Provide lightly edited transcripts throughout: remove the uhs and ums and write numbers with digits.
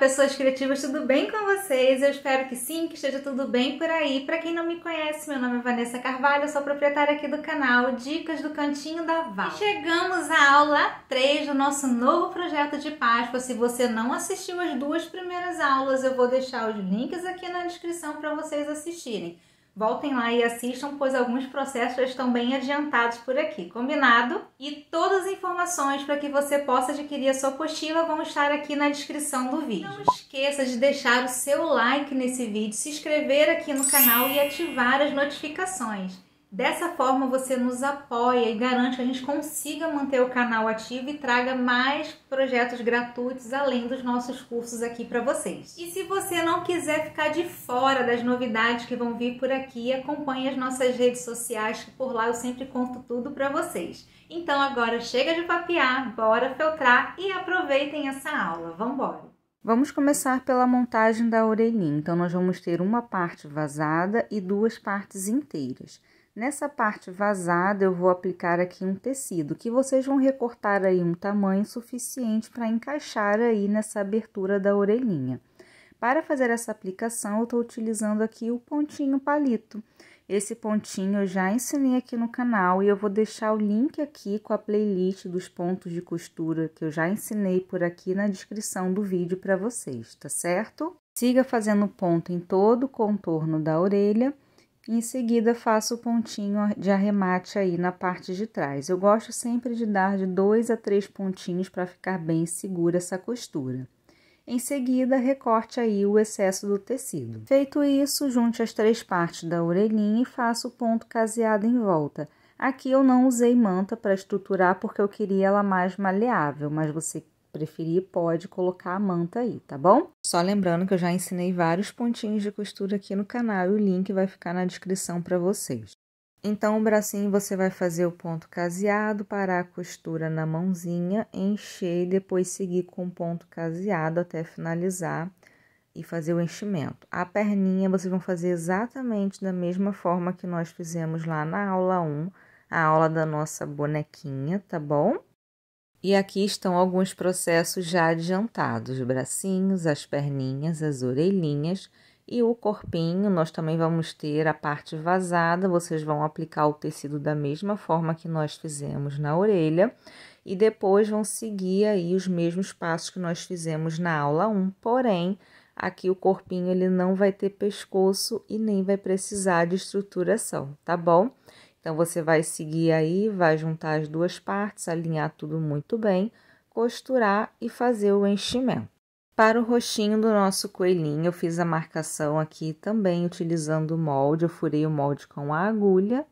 pessoas criativas, tudo bem com vocês? Eu espero que sim, que esteja tudo bem por aí. Para quem não me conhece, meu nome é Vanessa Carvalho, eu sou proprietária aqui do canal Dicas do Cantinho da Val. E chegamos à aula 3 do nosso novo projeto de Páscoa. Se você não assistiu as duas primeiras aulas, eu vou deixar os links aqui na descrição para vocês assistirem. Voltem lá e assistam, pois alguns processos já estão bem adiantados por aqui, combinado? E todas as informações para que você possa adquirir a sua apostila vão estar aqui na descrição do vídeo. Não esqueça de deixar o seu like nesse vídeo, se inscrever aqui no canal e ativar as notificações. Dessa forma você nos apoia e garante que a gente consiga manter o canal ativo e traga mais projetos gratuitos além dos nossos cursos aqui para vocês. E se você não quiser ficar de fora das novidades que vão vir por aqui, acompanhe as nossas redes sociais, que por lá eu sempre conto tudo para vocês. Então agora chega de papear, bora feltrar e aproveitem essa aula. Vamos embora! Vamos começar pela montagem da orelhinha. Então nós vamos ter uma parte vazada e duas partes inteiras. Nessa parte vazada, eu vou aplicar aqui um tecido, que vocês vão recortar aí um tamanho suficiente para encaixar aí nessa abertura da orelhinha. Para fazer essa aplicação, eu estou utilizando aqui o pontinho palito. Esse pontinho eu já ensinei aqui no canal e eu vou deixar o link aqui com a playlist dos pontos de costura que eu já ensinei por aqui na descrição do vídeo para vocês, tá certo? Siga fazendo ponto em todo o contorno da orelha. Em seguida, faço o pontinho de arremate aí na parte de trás. Eu gosto sempre de dar de 2 a 3 pontinhos para ficar bem segura essa costura. Em seguida, recorte aí o excesso do tecido. Feito isso, junte as 3 partes da orelhinha e faça o ponto caseado em volta. Aqui eu não usei manta para estruturar porque eu queria ela mais maleável, mas você preferir, pode colocar a manta aí, tá bom? Só lembrando que eu já ensinei vários pontinhos de costura aqui no canal e o link vai ficar na descrição para vocês. Então, o bracinho você vai fazer o ponto caseado, parar a costura na mãozinha, encher e depois seguir com o ponto caseado até finalizar e fazer o enchimento. A perninha vocês vão fazer exatamente da mesma forma que nós fizemos lá na aula 1, a aula da nossa bonequinha, tá bom? E aqui estão alguns processos já adiantados, os bracinhos, as perninhas, as orelhinhas e o corpinho. Nós também vamos ter a parte vazada, vocês vão aplicar o tecido da mesma forma que nós fizemos na orelha. E depois vão seguir aí os mesmos passos que nós fizemos na aula 1, porém, aqui o corpinho ele não vai ter pescoço e nem vai precisar de estruturação, tá bom? Então, você vai seguir aí, vai juntar as duas partes, alinhar tudo muito bem, costurar e fazer o enchimento. Para o rostinho do nosso coelhinho, eu fiz a marcação aqui também utilizando o molde, eu furei o molde com a agulha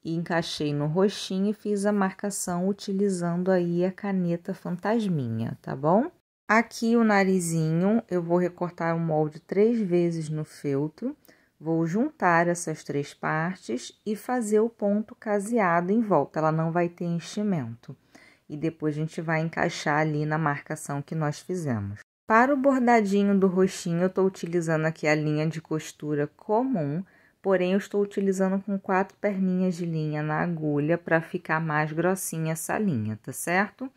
e encaixei no rostinho e fiz a marcação utilizando aí a caneta fantasminha, tá bom? Aqui o narizinho, eu vou recortar o molde 3 vezes no feltro. Vou juntar essas 3 partes e fazer o ponto caseado em volta, ela não vai ter enchimento. E depois a gente vai encaixar ali na marcação que nós fizemos. Para o bordadinho do rostinho, eu estou utilizando aqui a linha de costura comum, porém eu estou utilizando com 4 perninhas de linha na agulha para ficar mais grossinha essa linha, tá certo?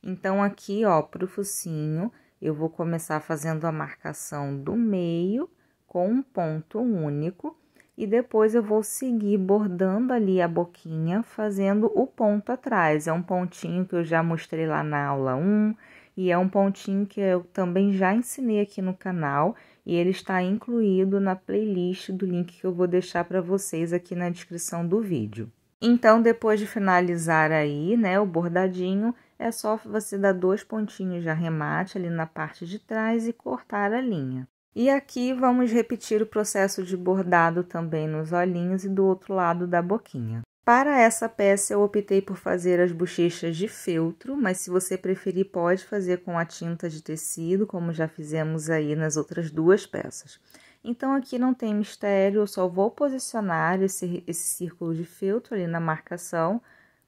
Então, aqui, ó, pro focinho, eu vou começar fazendo a marcação do meio, com um ponto único, e depois eu vou seguir bordando ali a boquinha, fazendo o ponto atrás. É um pontinho que eu já mostrei lá na aula 1, e é um pontinho que eu também já ensinei aqui no canal, e ele está incluído na playlist do link que eu vou deixar para vocês aqui na descrição do vídeo. Então, depois de finalizar aí, né, o bordadinho, é só você dar 2 pontinhos de arremate ali na parte de trás e cortar a linha. E aqui vamos repetir o processo de bordado também nos olhinhos e do outro lado da boquinha. Para essa peça eu optei por fazer as bochechas de feltro, mas se você preferir pode fazer com a tinta de tecido, como já fizemos aí nas outras 2 peças. Então aqui não tem mistério, eu só vou posicionar esse círculo de feltro ali na marcação,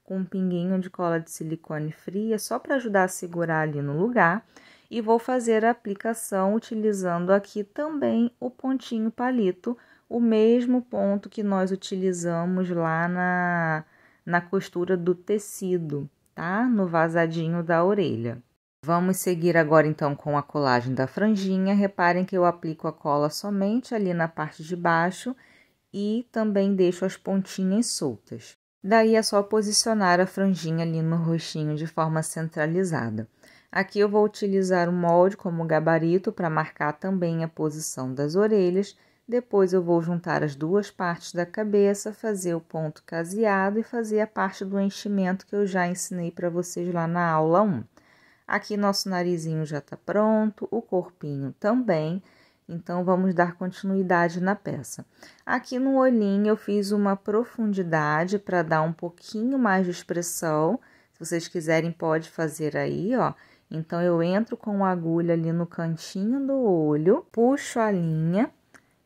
com um pinguinho de cola de silicone fria, só para ajudar a segurar ali no lugar. E vou fazer a aplicação utilizando aqui também o pontinho palito, o mesmo ponto que nós utilizamos lá na costura do tecido, tá? No vazadinho da orelha. Vamos seguir agora então com a colagem da franjinha. Reparem que eu aplico a cola somente ali na parte de baixo e também deixo as pontinhas soltas. Daí é só posicionar a franjinha ali no rostinho de forma centralizada. Aqui eu vou utilizar o molde como gabarito para marcar também a posição das orelhas. Depois eu vou juntar as duas partes da cabeça, fazer o ponto caseado e fazer a parte do enchimento que eu já ensinei para vocês lá na aula 1. Aqui nosso narizinho já tá pronto, o corpinho também, então vamos dar continuidade na peça. Aqui no olhinho eu fiz uma profundidade para dar um pouquinho mais de expressão. Se vocês quiserem pode fazer aí, ó. Então eu entro com a agulha ali no cantinho do olho, puxo a linha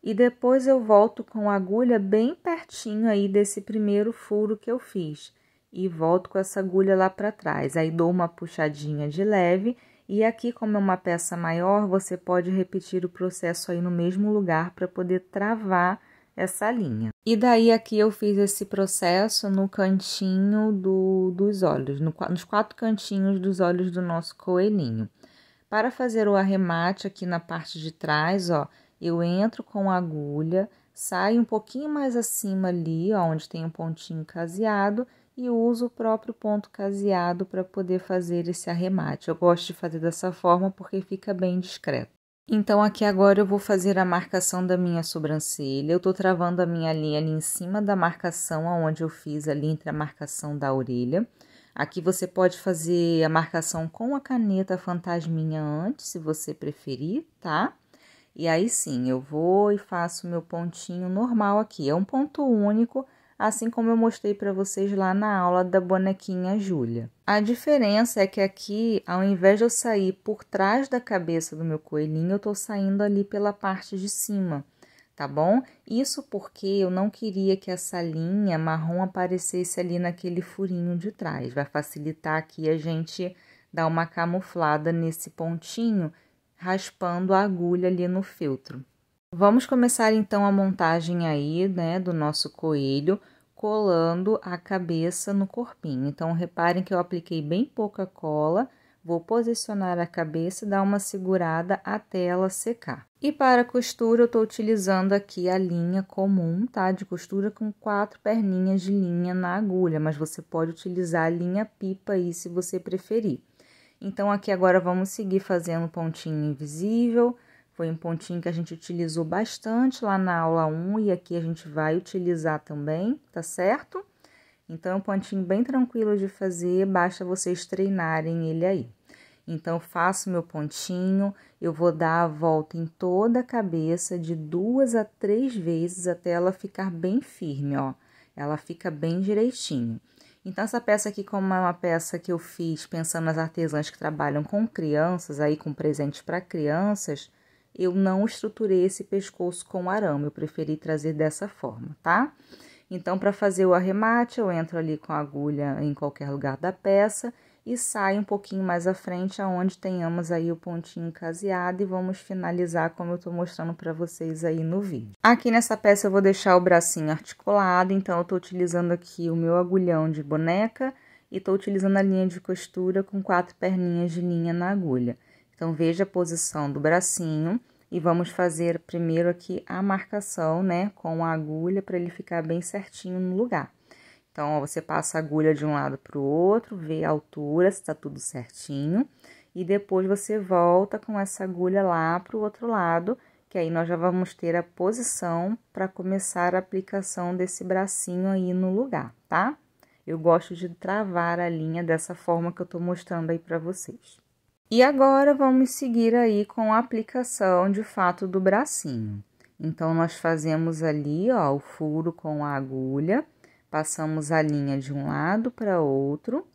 e depois eu volto com a agulha bem pertinho aí desse primeiro furo que eu fiz. E volto com essa agulha lá para trás, aí dou uma puxadinha de leve, e aqui como é uma peça maior, você pode repetir o processo aí no mesmo lugar para poder travar essa linha. E daí aqui eu fiz esse processo no cantinho dos olhos, nos 4 cantinhos dos olhos do nosso coelhinho. Para fazer o arremate aqui na parte de trás, ó, eu entro com a agulha, saio um pouquinho mais acima ali, ó, onde tem um pontinho caseado, e uso o próprio ponto caseado para poder fazer esse arremate. Eu gosto de fazer dessa forma porque fica bem discreto. Então, aqui agora eu vou fazer a marcação da minha sobrancelha. Eu tô travando a minha linha ali em cima da marcação, onde eu fiz ali entre a marcação da orelha. Aqui você pode fazer a marcação com a caneta fantasminha antes, se você preferir, tá? E aí sim, eu vou e faço meu pontinho normal aqui. É um ponto único, assim como eu mostrei para vocês lá na aula da bonequinha Júlia. A diferença é que aqui, ao invés de eu sair por trás da cabeça do meu coelhinho, eu tô saindo ali pela parte de cima, tá bom? Isso porque eu não queria que essa linha marrom aparecesse ali naquele furinho de trás. Vai facilitar aqui a gente dar uma camuflada nesse pontinho, raspando a agulha ali no feltro. Vamos começar então a montagem aí, né, do nosso coelho, colando a cabeça no corpinho. Então, reparem que eu apliquei bem pouca cola, vou posicionar a cabeça e dar uma segurada até ela secar. E para a costura, eu tô utilizando aqui a linha comum, tá? De costura com 4 perninhas de linha na agulha, mas você pode utilizar a linha pipa aí, se você preferir. Então, aqui agora vamos seguir fazendo pontinho invisível. Foi um pontinho que a gente utilizou bastante lá na aula 1 e aqui a gente vai utilizar também, tá certo? Então, é um pontinho bem tranquilo de fazer, basta vocês treinarem ele aí. Então, faço meu pontinho, eu vou dar a volta em toda a cabeça de 2 a 3 vezes até ela ficar bem firme, ó. Ela fica bem direitinho. Então, essa peça aqui, como é uma peça que eu fiz pensando nas artesãs que trabalham com crianças, aí com presentes para crianças, eu não estruturei esse pescoço com arame, eu preferi trazer dessa forma, tá? Então, para fazer o arremate, eu entro ali com a agulha em qualquer lugar da peça e saio um pouquinho mais à frente, aonde tenhamos aí o pontinho caseado e vamos finalizar como eu tô mostrando para vocês aí no vídeo. Aqui nessa peça eu vou deixar o bracinho articulado, então eu tô utilizando aqui o meu agulhão de boneca e tô utilizando a linha de costura com 4 perninhas de linha na agulha. Então, veja a posição do bracinho e vamos fazer primeiro aqui a marcação, né, com a agulha para ele ficar bem certinho no lugar. Então, ó, você passa a agulha de um lado para o outro, vê a altura, se tá tudo certinho, e depois você volta com essa agulha lá para o outro lado, que aí nós já vamos ter a posição para começar a aplicação desse bracinho aí no lugar, tá? Eu gosto de travar a linha dessa forma que eu tô mostrando aí para vocês. E agora, vamos seguir aí com a aplicação, de fato, do bracinho. Então, nós fazemos ali, ó, o furo com a agulha, passamos a linha de um lado para outro.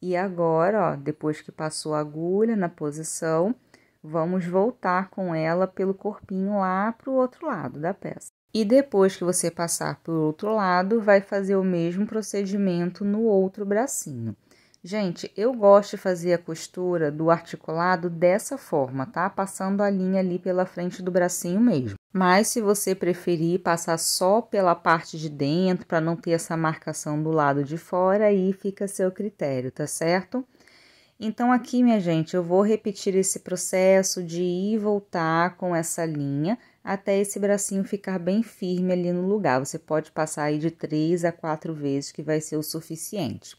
E agora, ó, depois que passou a agulha na posição, vamos voltar com ela pelo corpinho lá para o outro lado da peça. E depois que você passar para o outro lado, vai fazer o mesmo procedimento no outro bracinho. Gente, eu gosto de fazer a costura do articulado dessa forma, tá? Passando a linha ali pela frente do bracinho mesmo. Mas, se você preferir passar só pela parte de dentro, para não ter essa marcação do lado de fora, aí fica a seu critério, tá certo? Então, aqui, minha gente, eu vou repetir esse processo de ir e voltar com essa linha até esse bracinho ficar bem firme ali no lugar. Você pode passar aí de 3 a 4 vezes, que vai ser o suficiente.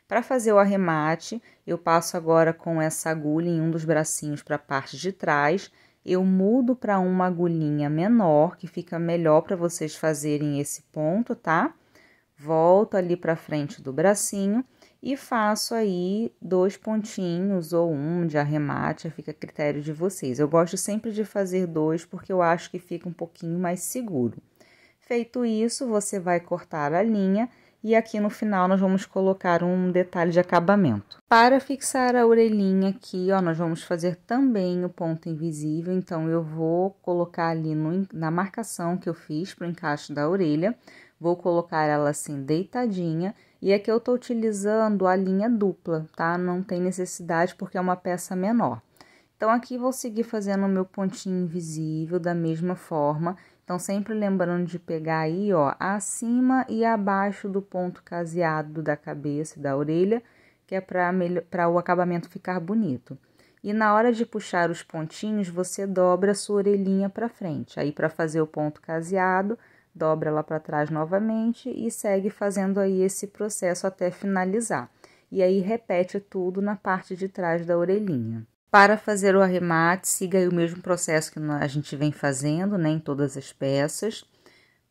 Para fazer o arremate, eu passo agora com essa agulha em um dos bracinhos para a parte de trás. Eu mudo para uma agulhinha menor, que fica melhor para vocês fazerem esse ponto, tá? Volto ali para frente do bracinho e faço aí 2 pontinhos ou um de arremate, fica a critério de vocês. Eu gosto sempre de fazer 2 porque eu acho que fica um pouquinho mais seguro. Feito isso, você vai cortar a linha e aqui no final nós vamos colocar um detalhe de acabamento. Para fixar a orelhinha aqui, ó, nós vamos fazer também o ponto invisível, então eu vou colocar ali na marcação que eu fiz para o encaixe da orelha, vou colocar ela assim deitadinha, e aqui eu tô utilizando a linha dupla, tá? Não tem necessidade porque é uma peça menor. Então, aqui vou seguir fazendo o meu pontinho invisível da mesma forma. Então, sempre lembrando de pegar aí, ó, acima e abaixo do ponto caseado da cabeça e da orelha, que é para o acabamento ficar bonito. E na hora de puxar os pontinhos, você dobra a sua orelhinha para frente. Aí, para fazer o ponto caseado, dobra ela para trás novamente e segue fazendo aí esse processo até finalizar. E aí, repete tudo na parte de trás da orelhinha. Para fazer o arremate, siga aí o mesmo processo que a gente vem fazendo, né, em todas as peças.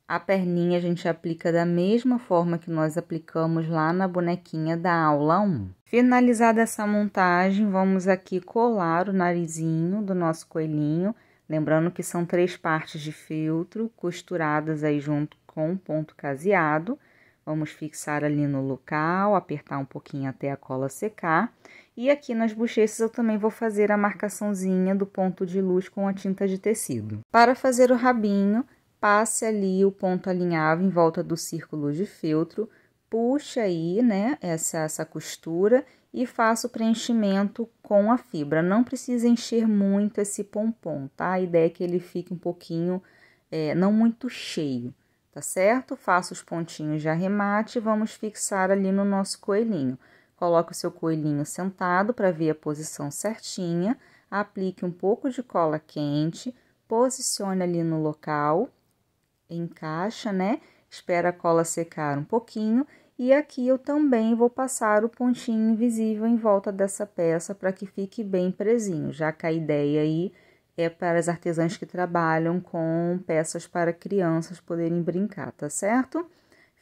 A perninha a gente aplica da mesma forma que nós aplicamos lá na bonequinha da aula 1. Finalizada essa montagem, vamos aqui colar o narizinho do nosso coelhinho, lembrando que são 3 partes de feltro costuradas aí junto com um ponto caseado. Vamos fixar ali no local, apertar um pouquinho até a cola secar. E aqui nas bochechas eu também vou fazer a marcaçãozinha do ponto de luz com a tinta de tecido. Para fazer o rabinho, passe ali o ponto alinhável em volta do círculo de feltro, puxe aí, né, essa costura e faça o preenchimento com a fibra. Não precisa encher muito esse pompom, tá? A ideia é que ele fique um pouquinho, não muito cheio, tá certo? Faça os pontinhos de arremate e vamos fixar ali no nosso coelhinho. Coloque o seu coelhinho sentado para ver a posição certinha, aplique um pouco de cola quente, posicione ali no local, encaixa, né? Espera a cola secar um pouquinho e aqui eu também vou passar o pontinho invisível em volta dessa peça para que fique bem presinho, já que a ideia aí é para as artesãs que trabalham com peças para crianças poderem brincar, tá certo?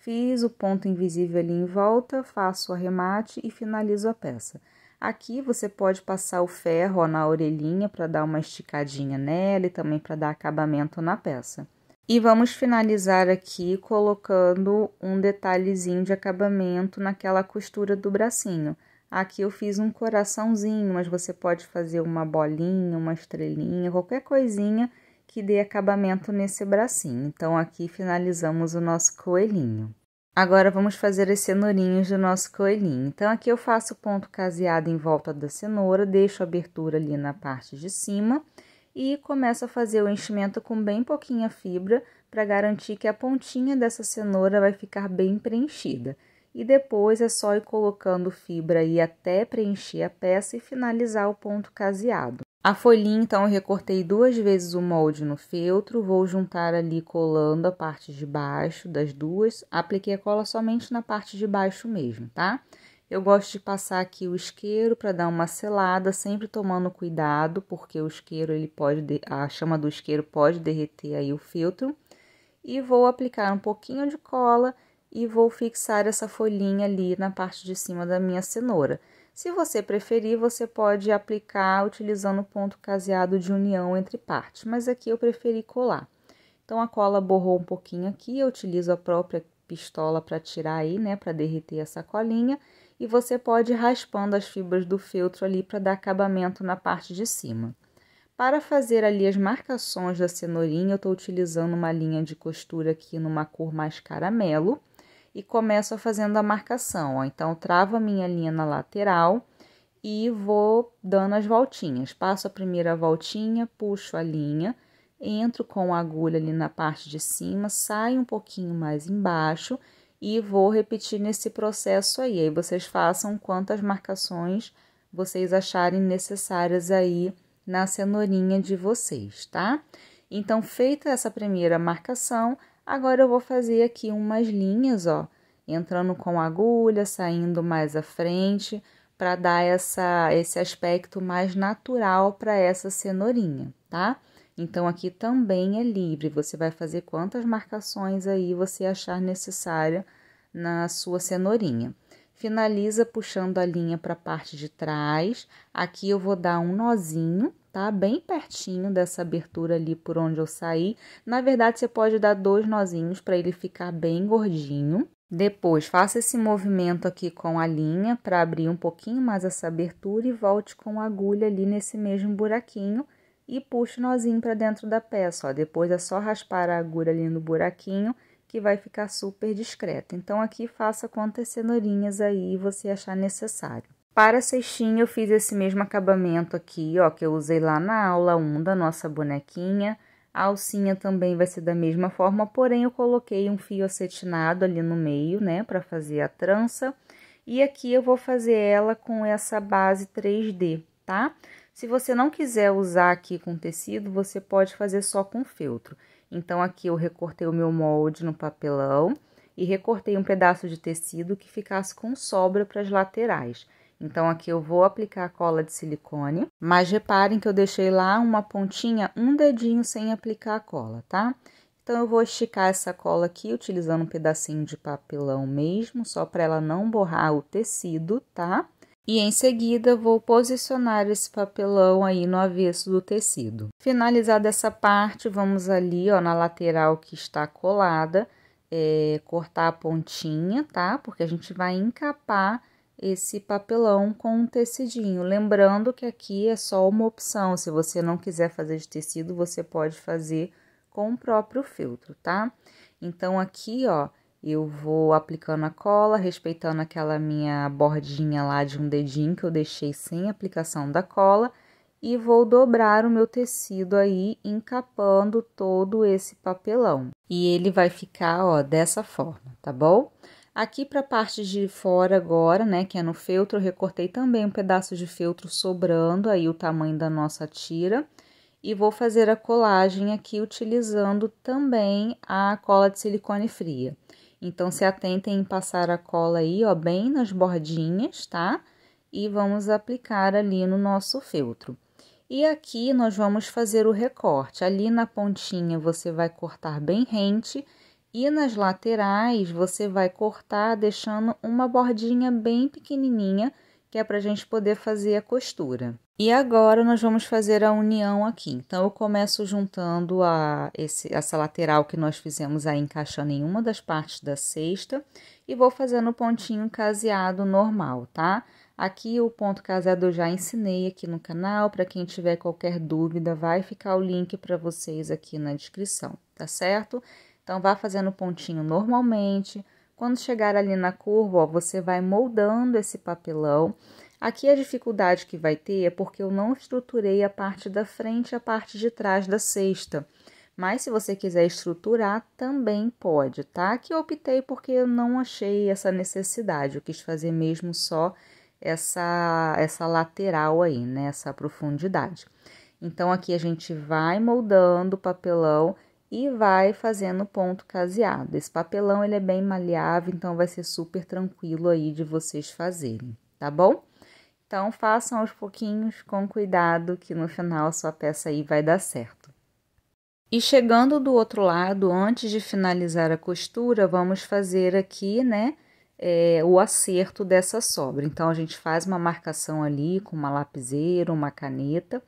Fiz o ponto invisível ali em volta, faço o arremate e finalizo a peça. Aqui você pode passar o ferro, ó, na orelhinha para dar uma esticadinha nela e também para dar acabamento na peça. E vamos finalizar aqui colocando um detalhezinho de acabamento naquela costura do bracinho. Aqui eu fiz um coraçãozinho, mas você pode fazer uma bolinha, uma estrelinha, qualquer coisinha que dê acabamento nesse bracinho. Então, aqui finalizamos o nosso coelhinho. Agora, vamos fazer as cenourinhas do nosso coelhinho. Então, aqui eu faço ponto caseado em volta da cenoura, deixo a abertura ali na parte de cima e começo a fazer o enchimento com bem pouquinha fibra para garantir que a pontinha dessa cenoura vai ficar bem preenchida. E depois é só ir colocando fibra aí até preencher a peça e finalizar o ponto caseado. A folhinha, então, eu recortei 2 vezes o molde no feltro, vou juntar ali colando a parte de baixo das duas, apliquei a cola somente na parte de baixo mesmo, tá? Eu gosto de passar aqui o isqueiro para dar uma selada, sempre tomando cuidado, porque o isqueiro, a chama do isqueiro pode derreter aí o feltro. E vou aplicar um pouquinho de cola e vou fixar essa folhinha ali na parte de cima da minha cenoura. Se você preferir, você pode aplicar utilizando o ponto caseado de união entre partes, mas aqui eu preferi colar. Então, a cola borrou um pouquinho aqui, eu utilizo a própria pistola para tirar aí, né, para derreter essa colinha, e você pode ir raspando as fibras do feltro ali para dar acabamento na parte de cima. Para fazer ali as marcações da cenourinha, eu tô utilizando uma linha de costura aqui numa cor mais caramelo, e começo fazendo a marcação, ó. Então, travo a minha linha na lateral e vou dando as voltinhas. Passo a primeira voltinha, puxo a linha, entro com a agulha ali na parte de cima, saio um pouquinho mais embaixo e vou repetir nesse processo aí. Aí, vocês façam quantas marcações vocês acharem necessárias aí na cenourinha de vocês, tá? Então, feita essa primeira marcação, agora eu vou fazer aqui umas linhas, ó, entrando com a agulha, saindo mais à frente, para dar esse aspecto mais natural para essa cenourinha, tá? Então, aqui também é livre, você vai fazer quantas marcações aí você achar necessária na sua cenourinha. Finaliza puxando a linha para a parte de trás, aqui eu vou dar um nozinho, tá? Bem pertinho dessa abertura ali por onde eu saí. Na verdade, você pode dar 2 nozinhos para ele ficar bem gordinho. Depois, faça esse movimento aqui com a linha para abrir um pouquinho mais essa abertura e volte com a agulha ali nesse mesmo buraquinho e puxe o nozinho para dentro da peça, ó. Depois é só raspar a agulha ali no buraquinho que vai ficar super discreto. Então, aqui faça quantas cenourinhas aí você achar necessário. Para a cestinha, eu fiz esse mesmo acabamento aqui, ó, que eu usei lá na aula 1 da nossa bonequinha. A alcinha também vai ser da mesma forma, porém eu coloquei um fio acetinado ali no meio, né, para fazer a trança. E aqui eu vou fazer ela com essa base 3D, tá? Se você não quiser usar aqui com tecido, você pode fazer só com feltro. Então, aqui eu recortei o meu molde no papelão e recortei um pedaço de tecido que ficasse com sobra para as laterais. Então, aqui eu vou aplicar a cola de silicone, mas reparem que eu deixei lá uma pontinha, um dedinho sem aplicar a cola, tá? Então, eu vou esticar essa cola aqui, utilizando um pedacinho de papelão mesmo, só para ela não borrar o tecido, tá? E em seguida, vou posicionar esse papelão aí no avesso do tecido. Finalizada essa parte, vamos ali, ó, na lateral que está colada, cortar a pontinha, tá? Porque a gente vai encapar esse papelão com um tecidinho. Lembrando que aqui é só uma opção, se você não quiser fazer de tecido, você pode fazer com o próprio feltro, tá? Então, aqui, ó, eu vou aplicando a cola, respeitando aquela minha bordinha lá de um dedinho que eu deixei sem aplicação da cola, e vou dobrar o meu tecido aí, encapando todo esse papelão. E ele vai ficar, ó, dessa forma, tá bom? Aqui para a parte de fora agora, né, que é no feltro, eu recortei também um pedaço de feltro sobrando aí o tamanho da nossa tira. E vou fazer a colagem aqui utilizando também a cola de silicone fria. Então, se atentem em passar a cola aí, ó, bem nas bordinhas, tá? E vamos aplicar ali no nosso feltro. E aqui nós vamos fazer o recorte. Ali na pontinha você vai cortar bem rente e nas laterais você vai cortar deixando uma bordinha bem pequenininha, que é pra gente poder fazer a costura. E agora, nós vamos fazer a união aqui. Então, eu começo juntando essa lateral que nós fizemos aí, encaixando em uma das partes da cesta, e vou fazendo o pontinho caseado normal, tá? Aqui, o ponto caseado eu já ensinei aqui no canal, para quem tiver qualquer dúvida, vai ficar o link para vocês aqui na descrição, tá certo? Então, vá fazendo o pontinho normalmente. Quando chegar ali na curva, ó, você vai moldando esse papelão. Aqui a dificuldade que vai ter é porque eu não estruturei a parte da frente e a parte de trás da cesta. Mas se você quiser estruturar, também pode, tá? Aqui eu optei porque eu não achei essa necessidade. Eu quis fazer mesmo só essa lateral aí, né? Essa profundidade. Então, aqui a gente vai moldando o papelão e vai fazendo ponto caseado. Esse papelão, ele é bem maleável, então vai ser super tranquilo aí de vocês fazerem, tá bom? Então, façam aos pouquinhos, com cuidado, que no final a sua peça aí vai dar certo. E chegando do outro lado, antes de finalizar a costura, vamos fazer aqui, né, o acerto dessa sobra. Então, a gente faz uma marcação ali com uma lapiseira, uma caneta,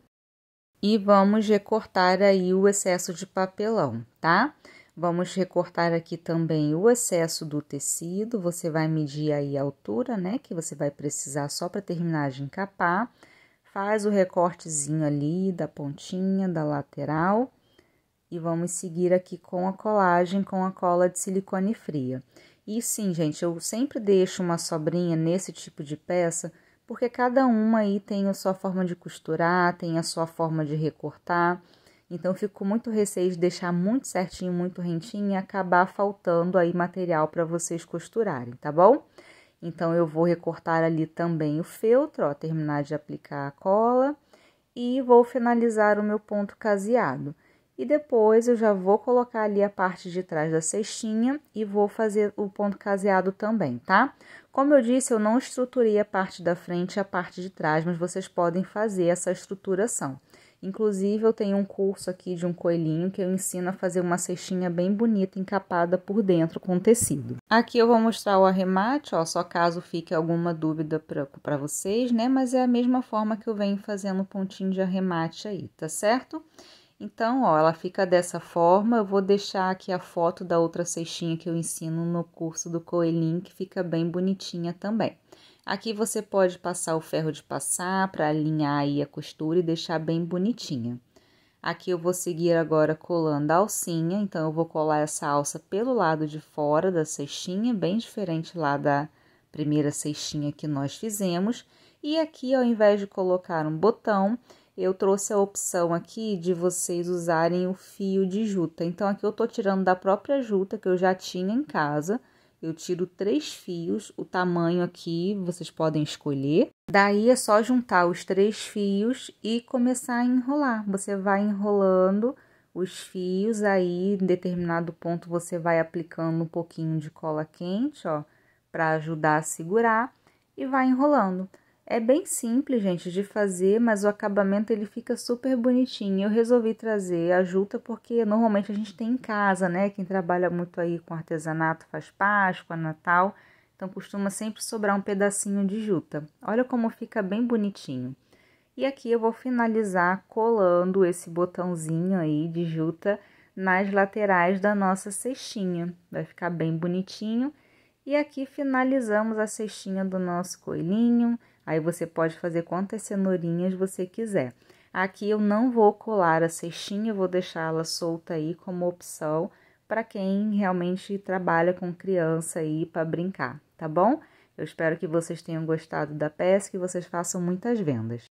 e vamos recortar aí o excesso de papelão, tá? Vamos recortar aqui também o excesso do tecido, você vai medir aí a altura, né, que você vai precisar só para terminar de encapar. Faz o recortezinho ali da pontinha, da lateral. E vamos seguir aqui com a colagem com a cola de silicone fria. E sim, gente, eu sempre deixo uma sobrinha nesse tipo de peça, porque cada uma aí tem a sua forma de costurar, tem a sua forma de recortar. Então, fico com muito receio de deixar muito certinho, muito rentinho e acabar faltando aí material para vocês costurarem, tá bom? Então, eu vou recortar ali também o feltro, ó, terminar de aplicar a cola e vou finalizar o meu ponto caseado. E depois eu já vou colocar ali a parte de trás da cestinha e vou fazer o ponto caseado também, tá? Como eu disse, eu não estruturei a parte da frente e a parte de trás, mas vocês podem fazer essa estruturação. Inclusive, eu tenho um curso aqui de um coelhinho que eu ensino a fazer uma cestinha bem bonita, encapada por dentro com tecido. Aqui eu vou mostrar o arremate, ó, só caso fique alguma dúvida para vocês, né? Mas é a mesma forma que eu venho fazendo o pontinho de arremate aí, tá certo? Então, ó, ela fica dessa forma. Eu vou deixar aqui a foto da outra cestinha que eu ensino no curso do coelhinho, que fica bem bonitinha também. Aqui você pode passar o ferro de passar para alinhar aí a costura e deixar bem bonitinha. Aqui eu vou seguir agora colando a alcinha, então eu vou colar essa alça pelo lado de fora da cestinha, bem diferente lá da primeira cestinha que nós fizemos. E aqui, ao invés de colocar um botão, eu trouxe a opção aqui de vocês usarem o fio de juta. Então, aqui eu tô tirando da própria juta que eu já tinha em casa. Eu tiro 3 fios, o tamanho aqui vocês podem escolher. Daí é só juntar os 3 fios e começar a enrolar. Você vai enrolando os fios, aí em determinado ponto você vai aplicando um pouquinho de cola quente, ó, para ajudar a segurar e vai enrolando. É bem simples, gente, de fazer, mas o acabamento ele fica super bonitinho. Eu resolvi trazer a juta porque normalmente a gente tem em casa, né? Quem trabalha muito aí com artesanato faz Páscoa, Natal, então costuma sempre sobrar um pedacinho de juta. Olha como fica bem bonitinho. E aqui eu vou finalizar colando esse botãozinho aí de juta nas laterais da nossa cestinha. Vai ficar bem bonitinho. E aqui finalizamos a cestinha do nosso coelhinho. Aí você pode fazer quantas cenourinhas você quiser. Aqui eu não vou colar a cestinha, eu vou deixá-la solta aí como opção para quem realmente trabalha com criança aí para brincar, tá bom? Eu espero que vocês tenham gostado da peça e que vocês façam muitas vendas.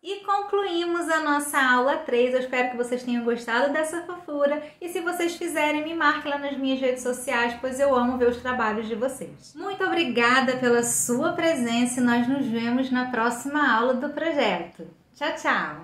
E concluímos a nossa aula 3, eu espero que vocês tenham gostado dessa fofura e se vocês fizerem, me marquem lá nas minhas redes sociais, pois eu amo ver os trabalhos de vocês. Muito obrigada pela sua presença e nós nos vemos na próxima aula do projeto. Tchau, tchau!